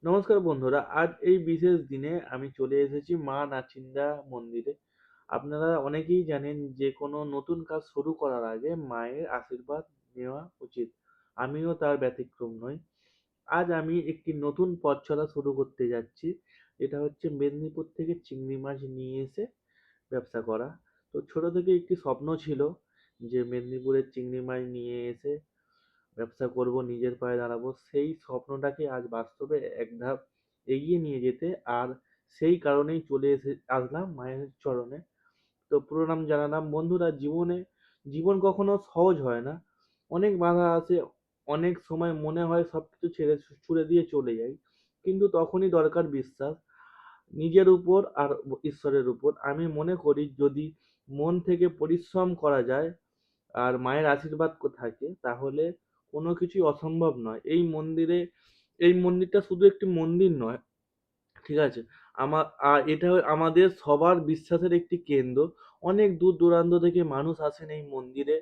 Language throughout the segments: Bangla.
নমস্কার বন্ধুরা, আজ এই বিশেষ দিনে আমি চলে এসেছি মা নাচিন্দা মন্দিরে। আপনারা অনেকেই জানেন যে কোনো নতুন কাজ শুরু করার আগে মায়ের আশীর্বাদ নেওয়া উচিত। আমিও তার ব্যতিক্রম নই। আজ আমি একটি নতুন পথ চলা শুরু করতে যাচ্ছি। এটা হচ্ছে মেদিনীপুর থেকে চিংড়ি মাছ নিয়ে এসে ব্যবসা করা। তো ছোট থেকে একটি স্বপ্ন ছিল যে মেদিনীপুরের চিংড়ি মাছ নিয়ে এসে ব্যবসা করব, নিজের পায়ে দাঁড়াবো। সেই স্বপ্নটাকে আজ বাস্তবে এক ধাপ এগিয়ে নিয়ে যেতে আর সেই কারণেই চলে আসলাম মায়ের চরণে। তো প্রণাম জানালাম। বন্ধুরা, জীবন কখনো সহজ হয় না। অনেক বাধা আসে, অনেক সময় মনে হয় সবকিছু ছেড়ে ছুড়ে দিয়ে চলে যাই, কিন্তু তখনই দরকার বিশ্বাস, নিজের উপর আর ঈশ্বরের উপর। আমি মনে করি যদি মন থেকে পরিশ্রম করা যায় আর মায়ের আশীর্বাদ থাকে, তাহলে কোনো কিছুই অসম্ভব নয়। এই মন্দিরটা শুধু একটি মন্দির নয়, ঠিক আছে? এটা আমাদের সবার বিশ্বাসের একটি কেন্দ্র। অনেক দূর দূরান্ত থেকে মানুষ আসেন এই মন্দিরে।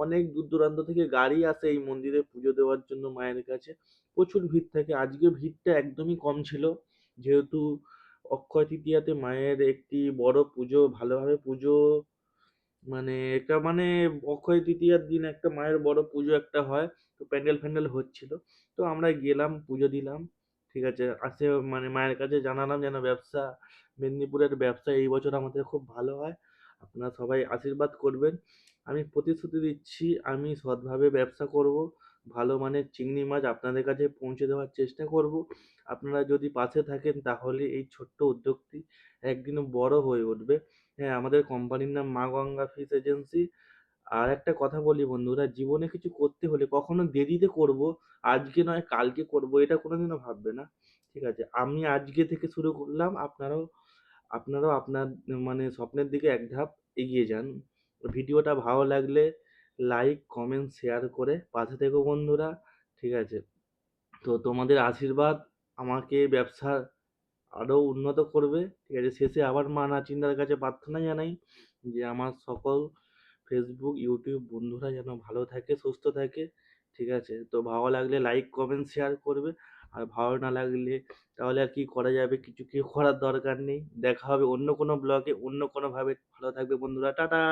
অনেক দূর দূরান্ত থেকে গাড়ি আসে এই মন্দিরে পুজো দেওয়ার জন্য মায়ের কাছে। প্রচুর ভিড় থাকে। আজকে ভিড়টা একদমই কম ছিল, যেহেতু অক্ষয় তৃতীয়াতে মায়ের একটি বড় পুজো, ভালোভাবে পুজো, এটা অক্ষয় তৃতীয়ার দিন একটা মায়ের বড় পুজো একটা হয়। তো প্যান্ডেল ফ্যান্ডেল হচ্ছিল। তো আমরা গেলাম, পুজো দিলাম। ঠিক আছে, আসে মায়ের কাছে জানালাম যেন মেদিনীপুরের ব্যবসা এই বছর আমাদের খুব ভালো হয়। আপনারা সবাই আশীর্বাদ করবেন। আমি প্রতিশ্রুতি দিচ্ছি, আমি সৎভাবে ব্যবসা করব। ভালো মানের চিংড়ি মাছ আপনাদের কাছে পৌঁছে দেওয়ার চেষ্টা করব। আপনারা যদি পাশে থাকেন তাহলে এই ছোট্ট উদ্যোগটি একদিন বড় হয়ে উঠবে। হ্যাঁ, আমাদের কোম্পানির নাম মা গঙ্গা ফিশ এজেন্সি। আর একটা কথা বলি বন্ধুরা, জীবনে কিছু করতে হলে কখনো দেরিতে করব, আজকে নয় কালকে করব, এটা কোনোদিনও ভাববে না। ঠিক আছে, আমি আজকে থেকে শুরু করলাম। আপনারাও আপনার স্বপ্নের দিকে এক ধাপ এগিয়ে যান। ভিডিওটা ভালো লাগলে লাইক কমেন্ট শেয়ার করে পাশে থেকো বন্ধুরা। ঠিক আছে, তো তোমাদের আশীর্বাদ আমাকে ব্যবসা আরো উন্নত করবে। ঠিক আছে, শেষে আবার মা নাচিন্দার কাছে প্রার্থনা জানাই যে আমার সকল ফেসবুক ইউটিউব বন্ধুরা যেন ভালো থাকে, সুস্থ থাকে। ঠিক আছে, তো ভালো লাগলে লাইক কমেন্ট শেয়ার করবে। আর ভালো না লাগলে তাহলে আর কি করা যাবে, কিছু করার দরকার নেই। দেখা হবে অন্য কোনো ব্লগে, অন্য কোনো ভাবে। ভালো থাকবে বন্ধুরা, টাটা।